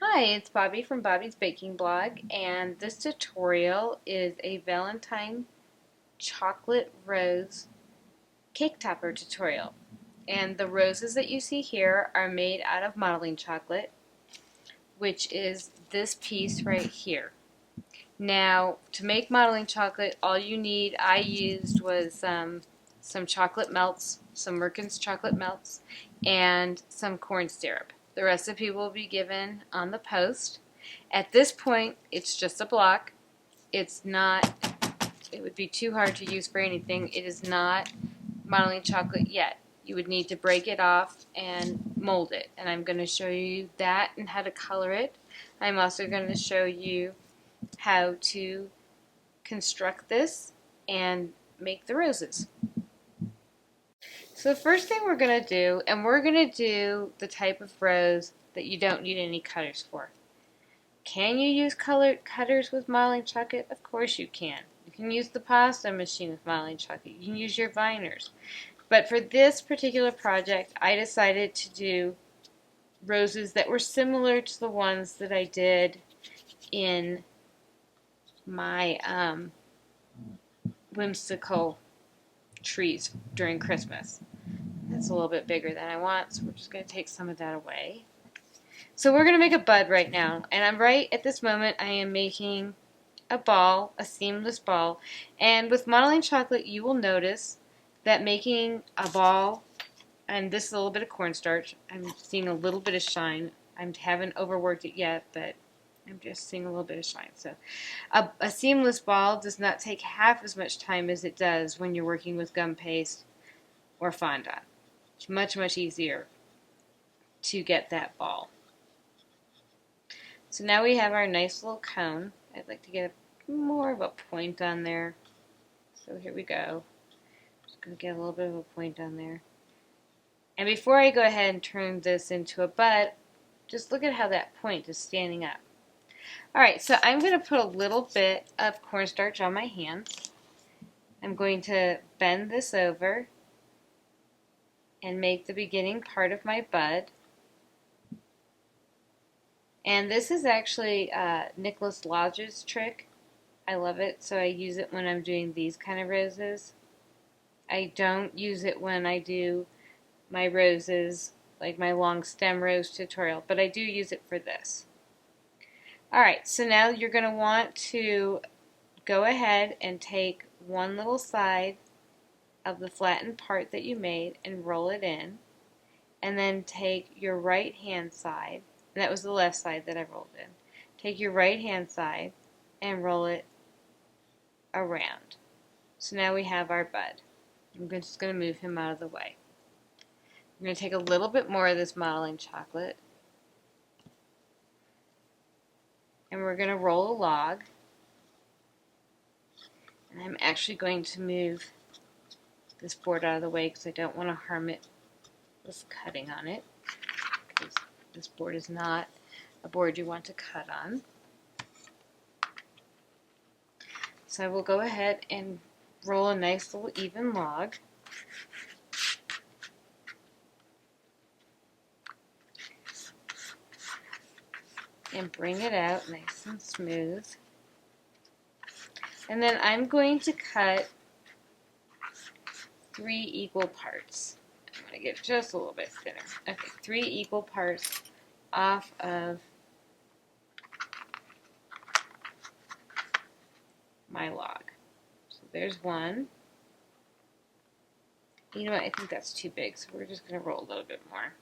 Hi, it's Bobbie from Bobbie's Baking Blog, and this tutorial is a Valentine chocolate rose cake topper tutorial. And the roses that you see here are made out of modeling chocolate, which is this piece right here. Now, to make modeling chocolate, all you need, I used was some chocolate melts, some Merkin's chocolate melts, and some corn syrup. The recipe will be given on the post. At this point, it's just a block. It's not, it would be too hard to use for anything. It is not modeling chocolate yet. You would need to break it off and mold it. And I'm going to show you that and how to color it. I'm also going to show you how to construct this and make the roses. So the first thing we're going to do, and we're going to do the type of rose that you don't need any cutters for. Can you use colored cutters with modeling chocolate? Of course you can. You can use the pasta machine with modeling chocolate. You can use your viners. But for this particular project, I decided to do roses that were similar to the ones that I did in my whimsical trees during Christmas. That's a little bit bigger than I want, so we're just going to take some of that away. So we're going to make a bud right now, and I'm right at this moment I am making a ball, a seamless ball, and with modeling chocolate you will notice that making a ball, and this is a little bit of cornstarch, I'm seeing a little bit of shine. I haven't overworked it yet, but I'm just seeing a little bit of shine. So a seamless ball does not take half as much time as it does when you're working with gum paste or fondant. It's much, much easier to get that ball. So now we have our nice little cone. I'd like to get more of a point on there. So here we go. Just going to get a little bit of a point on there. And before I go ahead and turn this into a bud, just look at how that point is standing up. Alright, so I'm going to put a little bit of cornstarch on my hands. I'm going to bend this over and make the beginning part of my bud. And this is actually Nicholas Lodge's trick. I love it, so I use it when I'm doing these kind of roses. I don't use it when I do my roses, like my long stem rose tutorial, but I do use it for this. Alright, so now you're going to want to go ahead and take one little side of the flattened part that you made and roll it in, and then take your right hand side, and that was the left side that I rolled in. Take your right hand side and roll it around. So now we have our bud. I'm just going to move him out of the way. I'm going to take a little bit more of this modeling chocolate, and we're going to roll a log. And I'm actually going to move this board out of the way because I don't want to harm it with cutting on it, because this board is not a board you want to cut on. So I will go ahead and roll a nice little even log. And bring it out nice and smooth. And then I'm going to cut 3 equal parts. I'm going to get just a little bit thinner. Okay, 3 equal parts off of my log. So there's one. You know what, I think that's too big, so we're just going to roll a little bit more.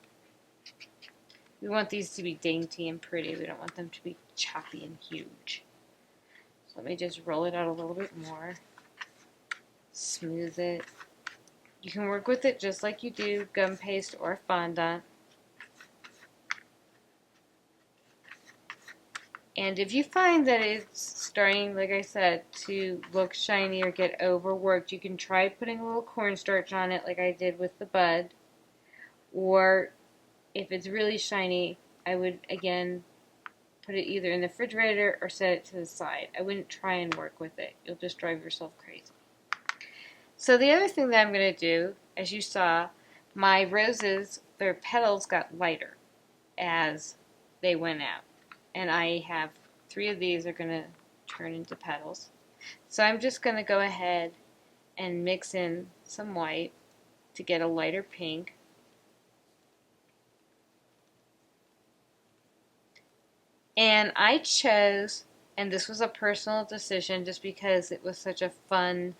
We want these to be dainty and pretty. We don't want them to be choppy and huge. So let me just roll it out a little bit more. Smooth it. You can work with it just like you do gum paste or fondant. And if you find that it's starting, like I said, to look shiny or get overworked, you can try putting a little cornstarch on it like I did with the bud. Or if it's really shiny, I would, again, put it either in the refrigerator or set it to the side. I wouldn't try and work with it. You'll just drive yourself crazy. So the other thing that I'm going to do, as you saw, my roses, their petals got lighter as they went out. and I have 3 of these are going to turn into petals. So I'm just going to go ahead and mix in some white to get a lighter pink. And I chose, and this was a personal decision just because it was such a fun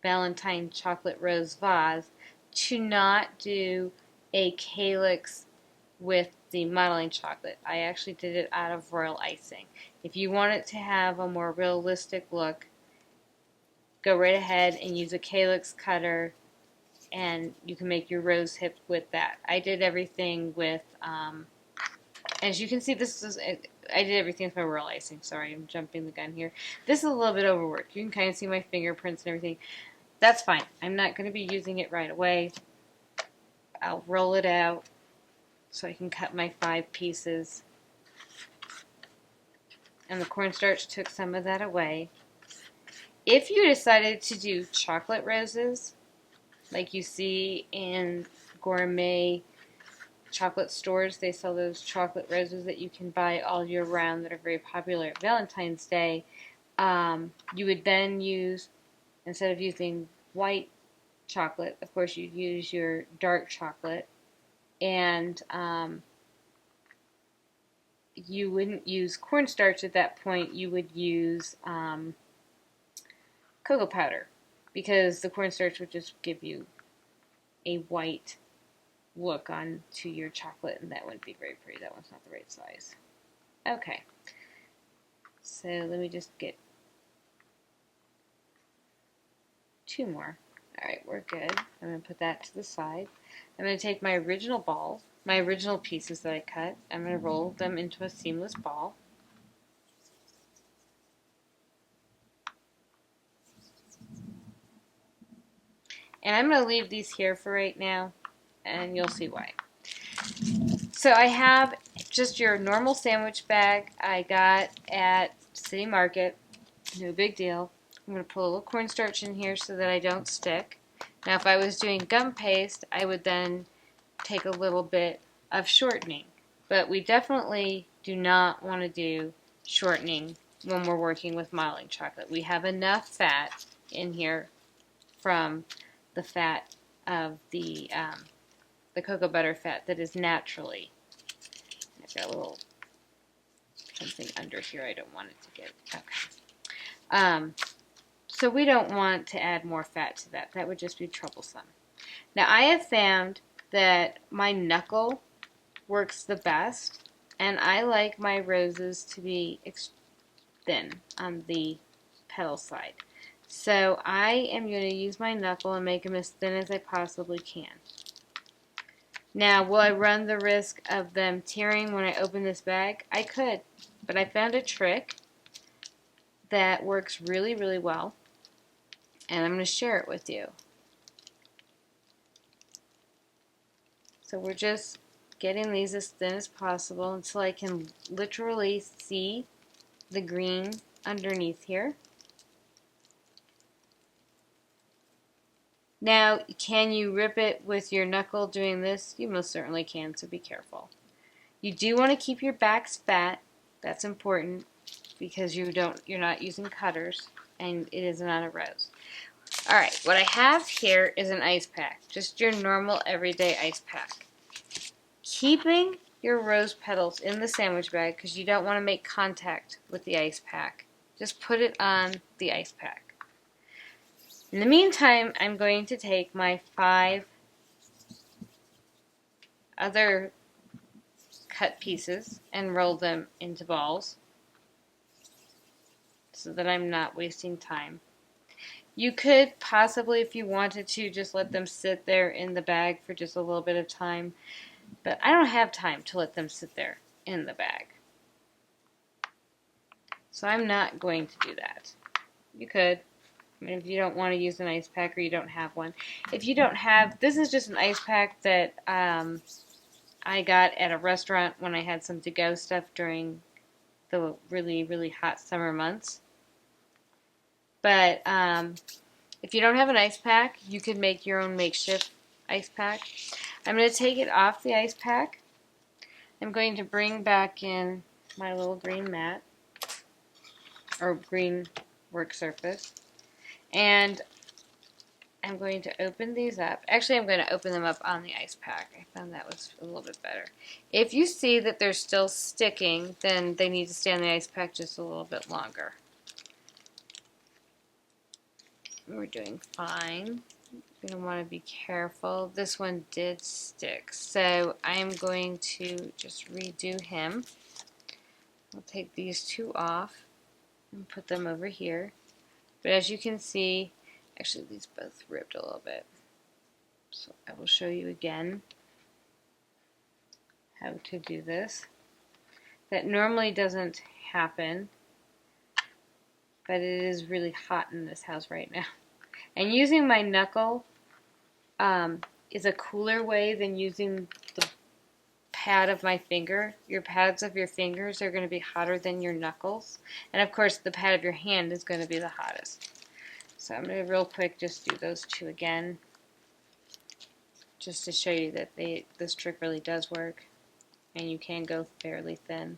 Valentine chocolate rose vase, to not do a calyx with the modeling chocolate. I actually did it out of royal icing. If you want it to have a more realistic look, go right ahead and use a calyx cutter, and you can make your rose hip with that. I did everything with, as you can see, I did everything with my royal icing. Sorry, I'm jumping the gun here. This is a little bit overworked. You can kind of see my fingerprints and everything. That's fine. I'm not going to be using it right away. I'll roll it out so I can cut my 5 pieces. And the cornstarch took some of that away. If you decided to do chocolate roses, like you see in gourmet chocolate stores, they sell those chocolate roses that you can buy all year round that are very popular at Valentine's Day. You would then use, instead of using white chocolate, of course you'd use your dark chocolate, and you wouldn't use cornstarch at that point. You would use cocoa powder, because the cornstarch would just give you a white look onto your chocolate, and that wouldn't be very pretty. That one's not the right size. Okay, so let me just get 2 more. Alright, we're good. I'm going to put that to the side. I'm going to take my original balls, my original pieces that I cut. I'm going to roll them into a seamless ball. And I'm going to leave these here for right now, and you'll see why. So I have just your normal sandwich bag I got at City Market. No big deal. I'm going to put a little cornstarch in here so that I don't stick. Now if I was doing gum paste, I would then take a little bit of shortening. But we definitely do not want to do shortening when we're working with modeling chocolate. We have enough fat in here from the fat of the cocoa butter fat that is naturally. I've got a little something under here I don't want it to get. Okay. So we don't want to add more fat to that. That would just be troublesome. Now I have found that my knuckle works the best, and I like my roses to be thin on the petal side. So I am going to use my knuckle and make them as thin as I possibly can. Now, will I run the risk of them tearing when I open this bag? I could, but I found a trick that works really, really well, and I'm going to share it with you. So we're just getting these as thin as possible until I can literally see the green underneath here. Now, can you rip it with your knuckle doing this? You most certainly can, so be careful. You do want to keep your backs fat. That's important because you're not using cutters, and it is not a rose. Alright, what I have here is an ice pack, just your normal everyday ice pack. Keeping your rose petals in the sandwich bag because you don't want to make contact with the ice pack. Just put it on the ice pack. In the meantime, I'm going to take my 5 other cut pieces and roll them into balls so that I'm not wasting time. You could possibly, if you wanted to, just let them sit there in the bag for just a little bit of time, but I don't have time to let them sit there in the bag. So I'm not going to do that. You could. I mean, if you don't want to use an ice pack or you don't have one. If you don't have, this is just an ice pack that I got at a restaurant when I had some to-go stuff during the really, really hot summer months. But if you don't have an ice pack, you could make your own makeshift ice pack. I'm going to take it off the ice pack. I'm going to bring back in my little green mat, or green work surface, and I'm going to open these up. Actually, I'm going to open them up on the ice pack. I found that was a little bit better. If you see that they're still sticking, then they need to stay on the ice pack just a little bit longer. We're doing fine. You're going to want to be careful. This one did stick, so I'm going to just redo him. I'll take these two off and put them over here. But as you can see, actually these both ripped a little bit. So I will show you again how to do this. That normally doesn't happen, but it is really hot in this house right now. And using my knuckle is a cooler way than using the pad of my finger. Your pads of your fingers are going to be hotter than your knuckles. And of course the pad of your hand is going to be the hottest. So I'm going to real quick just do those two again, just to show you that this trick really does work, and you can go fairly thin.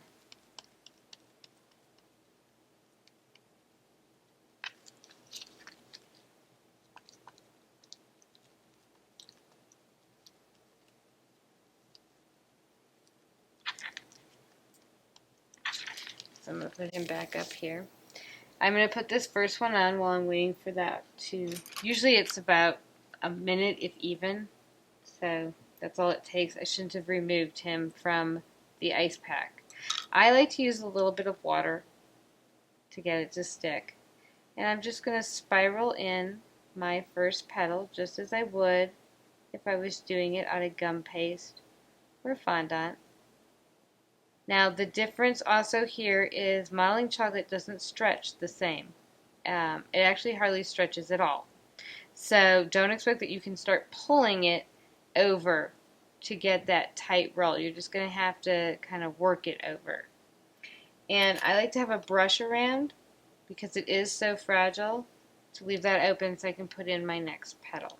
So I'm going to put him back up here. I'm going to put this first one on while I'm waiting for that to, usually it's about a minute if even, so that's all it takes. I shouldn't have removed him from the ice pack. I like to use a little bit of water to get it to stick. And I'm just going to spiral in my first petal just as I would if I was doing it out of gum paste or fondant. Now the difference also here is modeling chocolate doesn't stretch the same. It actually hardly stretches at all. So don't expect that you can start pulling it over to get that tight roll. You're just going to have to kind of work it over. And I like to have a brush around because it is so fragile, to leave that open so I can put in my next petal.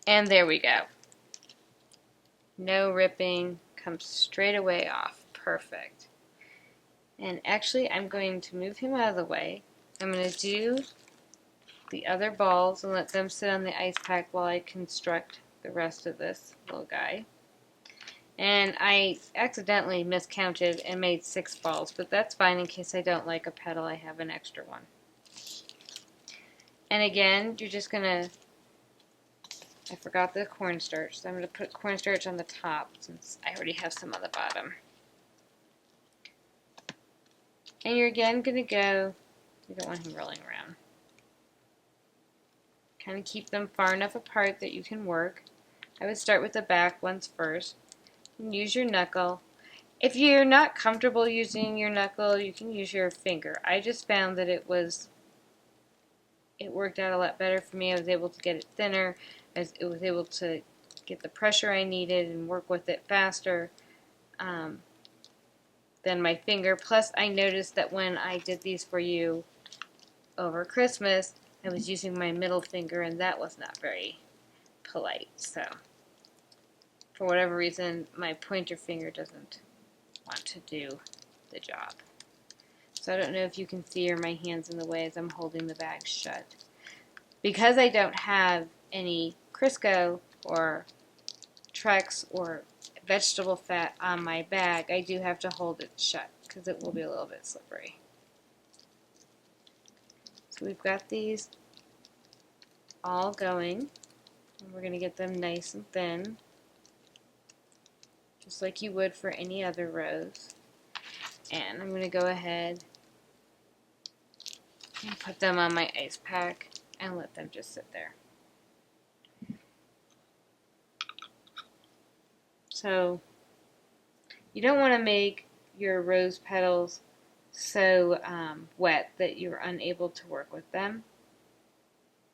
And there we go. No ripping, comes straight away off. Perfect. And actually I'm going to move him out of the way. I'm going to do the other balls and let them sit on the ice pack while I construct the rest of this little guy. And I accidentally miscounted and made 6 balls, but that's fine. In case I don't like a petal, I have an extra one. And again, you're just going to, I forgot the cornstarch, so I'm going to put cornstarch on the top since I already have some on the bottom. And you're again going to go, you don't want him rolling around. Kind of keep them far enough apart that you can work. I would start with the back ones first. And use your knuckle. If you're not comfortable using your knuckle, you can use your finger. I just found that it worked out a lot better for me. I was able to get it thinner. I was able to get the pressure I needed and work with it faster than my finger. Plus, I noticed that when I did these for you over Christmas, I was using my middle finger, and that was not very polite. So, for whatever reason, my pointer finger doesn't want to do the job. So I don't know if you can see, or my hand's in the way as I'm holding the bag shut. Because I don't have any Crisco or Trex or vegetable fat on my bag, I do have to hold it shut because it will be a little bit slippery. So we've got these all going, and we're going to get them nice and thin, just like you would for any other rose. And I'm going to go ahead and put them on my ice pack and let them just sit there. So you don't want to make your rose petals so wet that you're unable to work with them.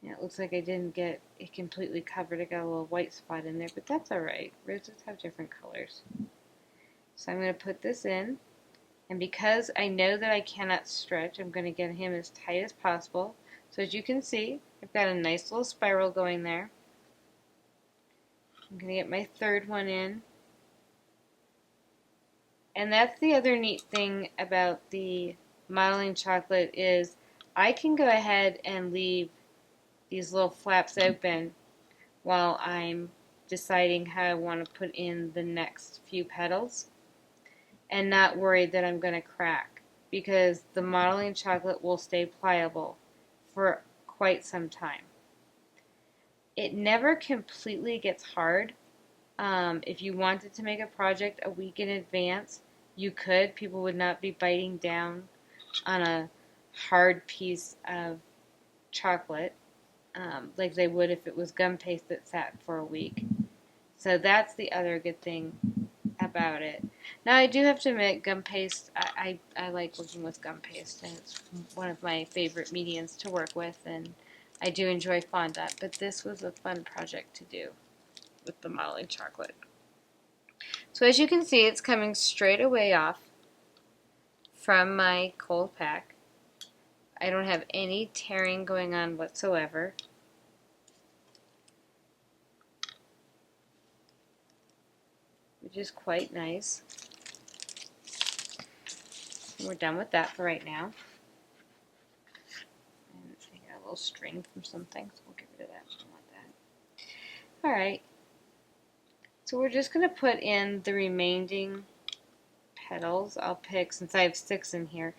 And it looks like I didn't get it completely covered. I got a little white spot in there, but that's alright. Roses have different colors. So I'm going to put this in, and because I know that I cannot stretch, I'm going to get him as tight as possible. So as you can see, I've got a nice little spiral going there. I'm going to get my third one in. And that's the other neat thing about the modeling chocolate is I can go ahead and leave these little flaps open while I'm deciding how I want to put in the next few petals and not worry that I'm going to crack, because the modeling chocolate will stay pliable for quite some time. It never completely gets hard. If you wanted to make a project a week in advance, you could. People would not be biting down on a hard piece of chocolate like they would if it was gum paste that sat for a week. So that's the other good thing about it. Now I do have to admit, gum paste, I like working with gum paste, and it's one of my favorite mediums to work with, and I do enjoy fondant, but this was a fun project to do with the modeling chocolate. So as you can see, it's coming straight away off from my cold pack. I don't have any tearing going on whatsoever. Which is quite nice. We're done with that for right now. And I got a little string from something, so we'll get rid of that. We don't want that. Alright. So we're just going to put in the remaining petals. I'll pick, since I have 6 in here.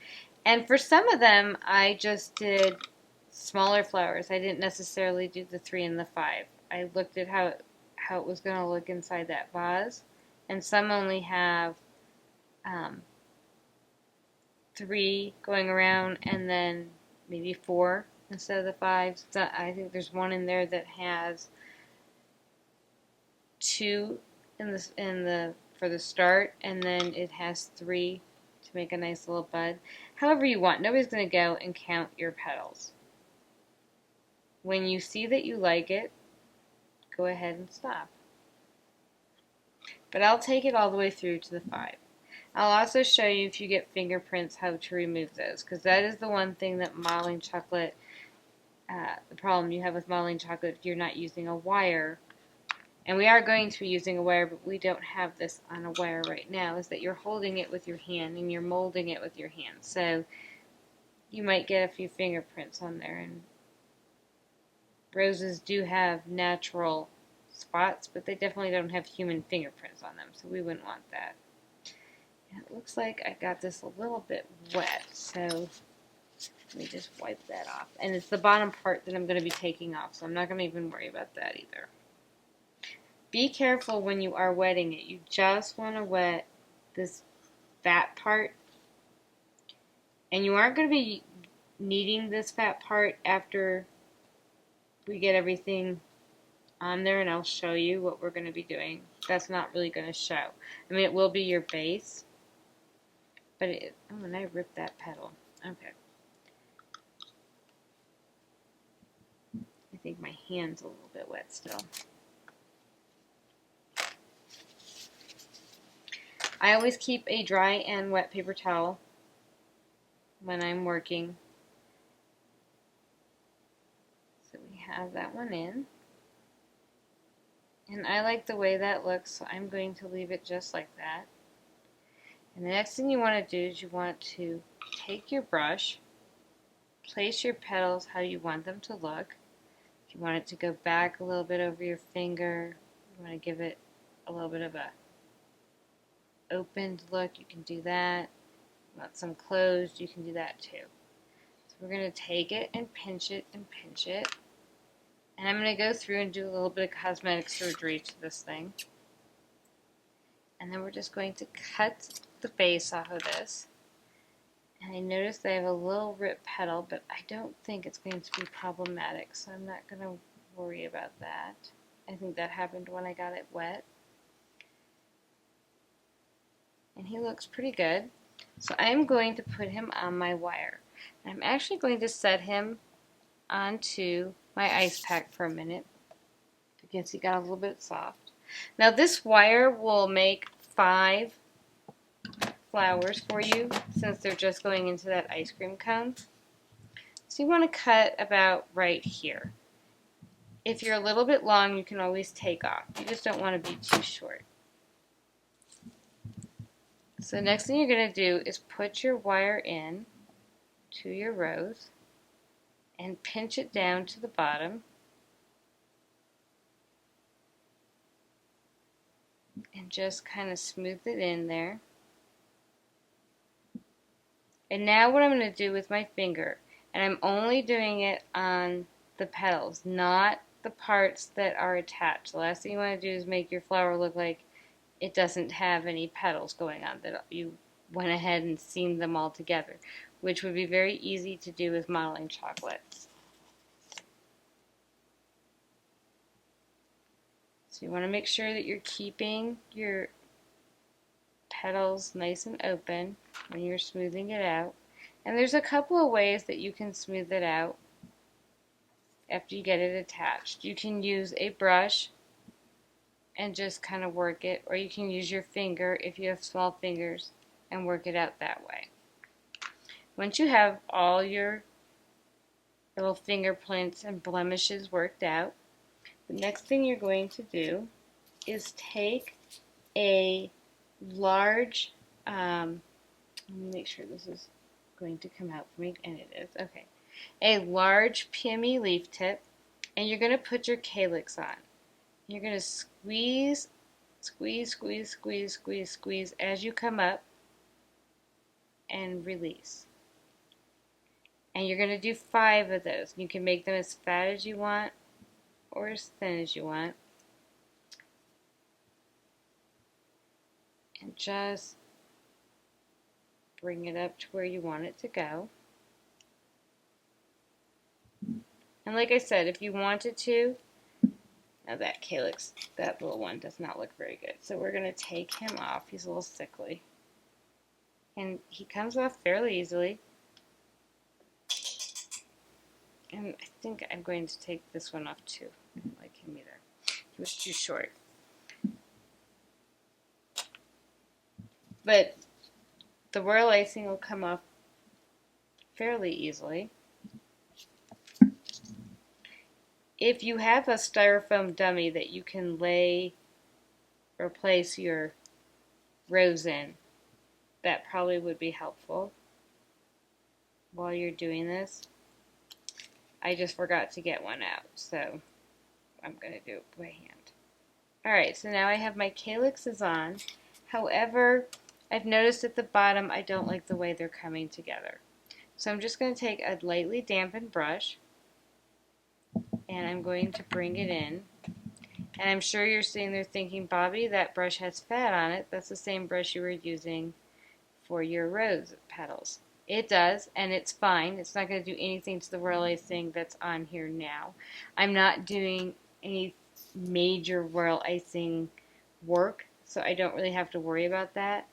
And for some of them, I just did smaller flowers. I didn't necessarily do the 3 and the 5. I looked at how it was going to look inside that vase. And some only have 3 going around, and then maybe 4 instead of the 5. So I think there's one in there that has 2 for the start, and then it has 3 to make a nice little bud. However you want. Nobody's going to go and count your petals. When you see that you like it, go ahead and stop. But I'll take it all the way through to the 5. I'll also show you, if you get fingerprints, how to remove those, because that is the one thing that modeling chocolate, the problem you have with modeling chocolate if you're not using a wire, and we are going to be using a wire, but we don't have this on a wire right now, is that you're holding it with your hand and you're molding it with your hand. So you might get a few fingerprints on there, and roses do have natural spots, but they definitely don't have human fingerprints on them, so we wouldn't want that. And it looks like I got this a little bit wet, so let me just wipe that off. And it's the bottom part that I'm going to be taking off, so I'm not going to even worry about that either. Be careful when you are wetting it. You just want to wet this fat part, and you aren't going to be needing this fat part after we get everything on there, and I'll show you what we're going to be doing. That's not really going to show. I mean, it will be your base, but oh, and I ripped that petal. Okay. I think my hand's a little bit wet still. I always keep a dry and wet paper towel when I'm working. So we have that one in. And I like the way that looks, so I'm going to leave it just like that. And the next thing you want to do is you want to take your brush, place your petals how you want them to look. If you want it to go back a little bit over your finger, you want to give it a little bit of a opened look, you can do that. If you want some closed, you can do that too. So we're going to take it and pinch it and pinch it. And I'm going to go through and do a little bit of cosmetic surgery to this thing. And then we're just going to cut the base off of this. And I noticed I have a little ripped petal, but I don't think it's going to be problematic, so I'm not going to worry about that. I think that happened when I got it wet. And he looks pretty good. So I'm going to put him on my wire. And I'm actually going to set him onto my ice pack for a minute because he got a little bit soft. Now this wire will make 5 flowers for you since they're just going into that ice cream cone. So you want to cut about right here. If you're a little bit long, you can always take off. You just don't want to be too short. So the next thing you're going to do is put your wire in to your rose and pinch it down to the bottom. And just kind of smooth it in there. And now what I'm going to do with my finger, and I'm only doing it on the petals, not the parts that are attached. The last thing you want to do is make your flower look like it doesn't have any petals going on, that you went ahead and seamed them all together, which would be very easy to do with modeling chocolate. So you want to make sure that you're keeping your petals nice and open when you're smoothing it out. And there's a couple of ways that you can smooth it out after you get it attached. You can use a brush and just kind of work it, or you can use your finger if you have small fingers and work it out that way. Once you have all your little fingerprints and blemishes worked out, the next thing you're going to do is take a large, let me make sure this is going to come out for me, and it is, okay. A large PME leaf tip, and you're going to put your calyx on. You're going to squeeze, squeeze, squeeze, squeeze, squeeze, squeeze as you come up and release. And you're going to do 5 of those. You can make them as fat as you want or as thin as you want. And just bring it up to where you want it to go. And like I said, if you wanted to, now that calyx, that little one does not look very good. So we're going to take him off. He's a little sickly. And he comes off fairly easily. And I think I'm going to take this one off too. I don't like him either. He was too short. But the royal icing will come off fairly easily. If you have a styrofoam dummy that you can lay or place your rose in, that probably would be helpful while you're doing this. I just forgot to get one out, so I'm going to do it by hand. Alright, so now I have my calyxes on. However, I've noticed at the bottom I don't like the way they're coming together. So I'm just going to take a lightly dampened brush and I'm going to bring it in. And I'm sure you're sitting there thinking, Bobbie, that brush has fat on it. That's the same brush you were using for your rose petals. It does, and it's fine. It's not going to do anything to the royal icing that's on here now. I'm not doing any major royal icing work, so I don't really have to worry about that.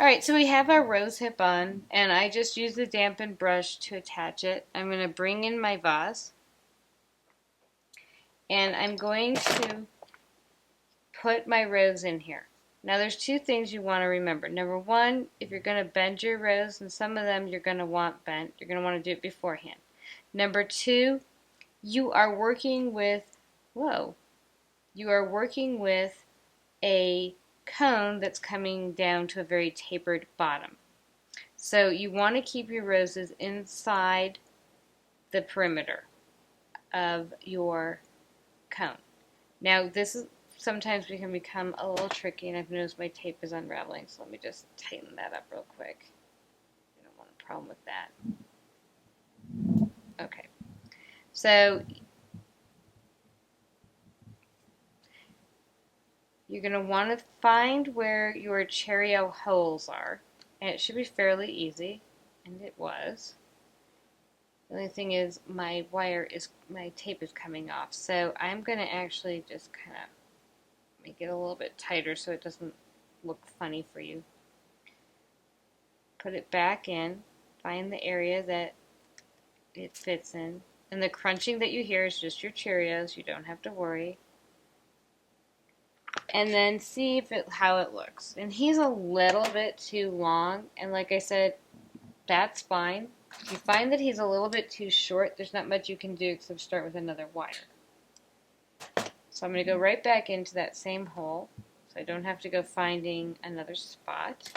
Alright, so we have our rose hip on, and I just used the dampened brush to attach it. I'm going to bring in my vase, and I'm going to put my rose in here. Now there's 2 things you want to remember. Number 1, if you're going to bend your rose, and some of them you're going to want bent, you're going to want to do it beforehand. Number 2, you are working with, you are working with a cone that's coming down to a very tapered bottom. So you want to keep your roses inside the perimeter of your cone. Now this is sometimes we can become a little tricky, and I've noticed my tape is unraveling, so let me just tighten that up real quick. I don't want a problem with that. Okay, so you're going to want to find where your Cheerio holes are, and it should be fairly easy, and it was. The only thing is my tape is coming off, so I'm going to actually just kind of make it a little bit tighter so it doesn't look funny for you. Put it back in, find the area that it fits in, and the crunching that you hear is just your Cheerios, you don't have to worry. And then see how it looks. And he's a little bit too long, and like I said, that's fine. If you find that he's a little bit too short, there's not much you can do except start with another wire. So I'm going to go right back into that same hole so I don't have to go finding another spot.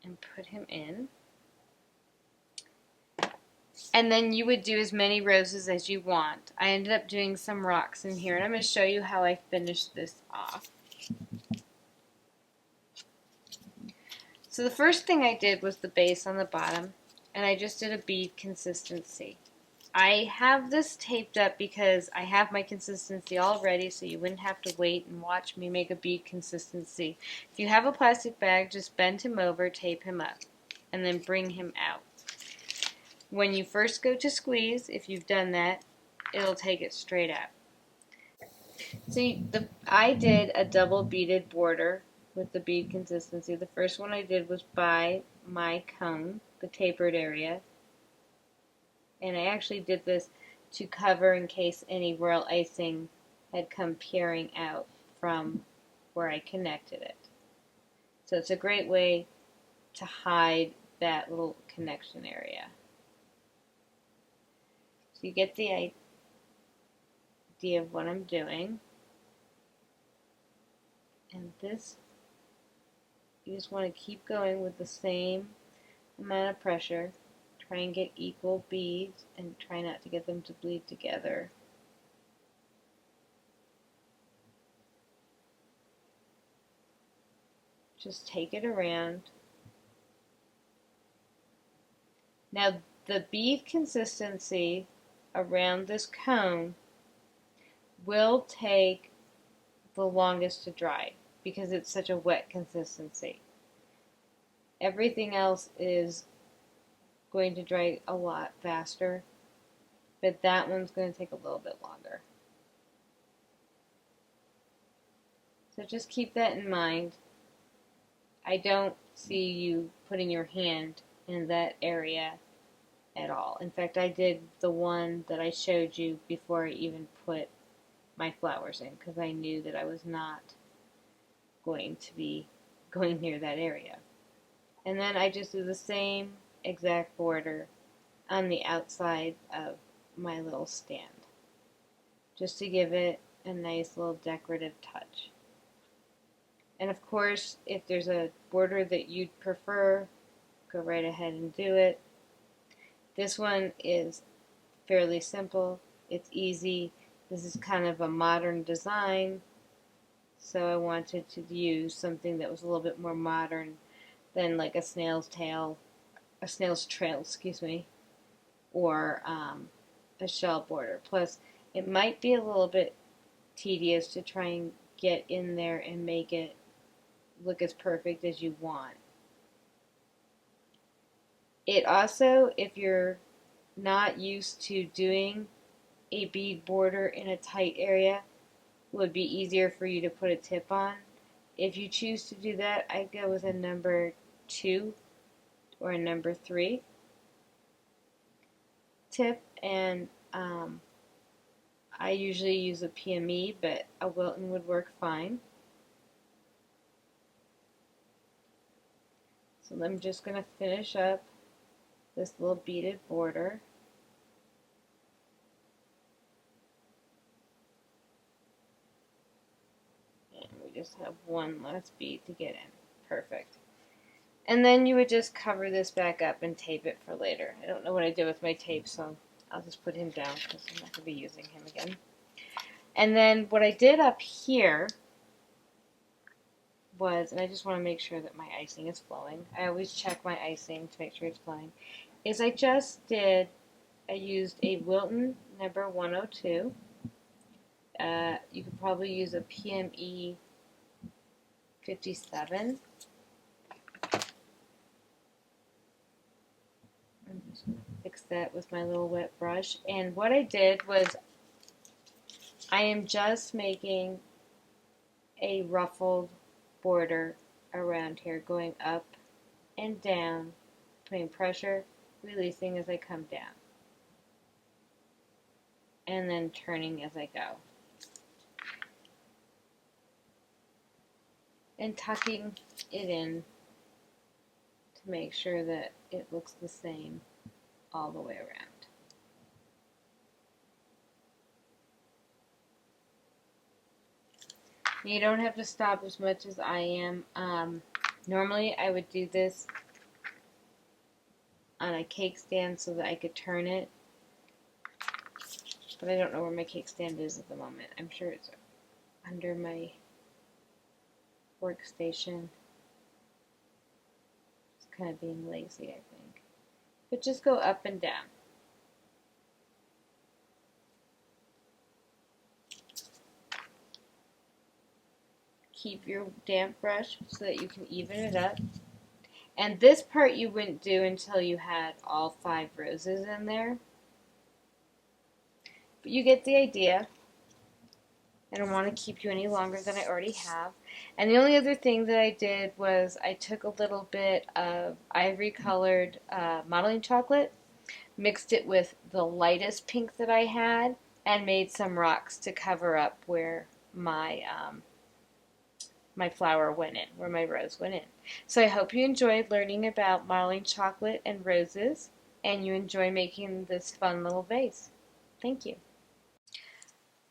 And put him in. And then you would do as many roses as you want. I ended up doing some rocks in here, and I'm going to show you how I finished this off. So the first thing I did was the base on the bottom, and I just did a bead consistency. I have this taped up because I have my consistency all ready, so you wouldn't have to wait and watch me make a bead consistency. If you have a plastic bag, just bend him over, tape him up, and then bring him out. When you first go to squeeze, if you've done that, it'll take it straight out. See, I did a double beaded border with the bead consistency. The first one I did was by my cone, the tapered area. And I actually did this to cover in case any royal icing had come peering out from where I connected it. So it's a great way to hide that little connection area. So you get the idea of what I'm doing. And this, you just want to keep going with the same amount of pressure. Try and get equal beads and try not to get them to bleed together. Just take it around. Now the bead consistency around this cone will take the longest to dry because it's such a wet consistency. Everything else is going to dry a lot faster, but that one's going to take a little bit longer. So just keep that in mind. I don't see you putting your hand in that area at all. In fact, I did the one that I showed you before I even put my flowers in because I knew that I was not going to be going near that area. And then I just do the same exact border on the outside of my little stand, just to give it a nice little decorative touch. And of course, if there's a border that you'd prefer, go right ahead and do it. This one is fairly simple. It's easy. This is kind of a modern design, so I wanted to use something that was a little bit more modern than like a snail's trail, excuse me, or a shell border. Plus, it might be a little bit tedious to try and get in there and make it look as perfect as you want. It also, if you're not used to doing a bead border in a tight area, would be easier for you to put a tip on. If you choose to do that, I'd go with a number 2 or a number 3 tip, and I usually use a PME, but a Wilton would work fine. So I'm just going to finish up this little beaded border. And we just have one last bead to get in. Perfect. And then you would just cover this back up and tape it for later. I don't know what I did with my tape, so I'll just put him down because I'm not going to be using him again. And then what I did up here was, and I just want to make sure that my icing is flowing. I always check my icing to make sure it's flowing. I used a Wilton number 102. You could probably use a PME 57. I'm just going to fix that with my little wet brush. And what I did was I am just making a ruffled border around here, going up and down, putting pressure, releasing as I come down, and then turning as I go, and tucking it in to make sure that it looks the same all the way around. You don't have to stop as much as I am. Normally I would do this on a cake stand so that I could turn it, but I don't know where my cake stand is at the moment. I'm sure it's under my workstation. It's kind of being lazy, I think. But just go up and down. Keep your damp brush so that you can even it up. And this part you wouldn't do until you had all 5 roses in there. But you get the idea. I don't want to keep you any longer than I already have. And the only other thing that I did was I took a little bit of ivory colored modeling chocolate, mixed it with the lightest pink that I had, and made some rocks to cover up where my my flower went in, where my rose went in. So I hope you enjoyed learning about modeling chocolate and roses, and you enjoy making this fun little vase. Thank you.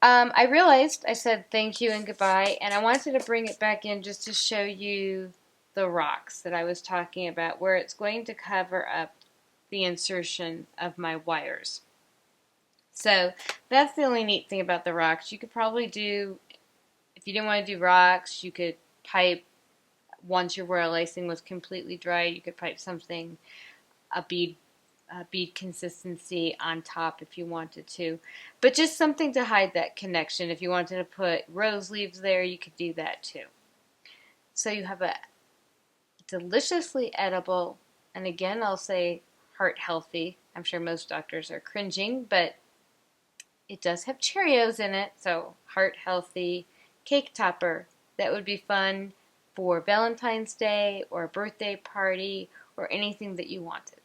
I realized I said thank you and goodbye, and I wanted to bring it back in just to show you the rocks that I was talking about, where it's going to cover up the insertion of my wires. So that's the only neat thing about the rocks. You could probably do, if you didn't want to do rocks, you could pipe, once your royal icing was completely dry, you could pipe something, a bead consistency on top if you wanted to. But just something to hide that connection. If you wanted to put rose leaves there, you could do that too. So you have a deliciously edible, and again I'll say heart healthy. I'm sure most doctors are cringing, but it does have Cheerios in it, so heart healthy cake topper that would be fun for Valentine's Day or a birthday party or anything that you wanted.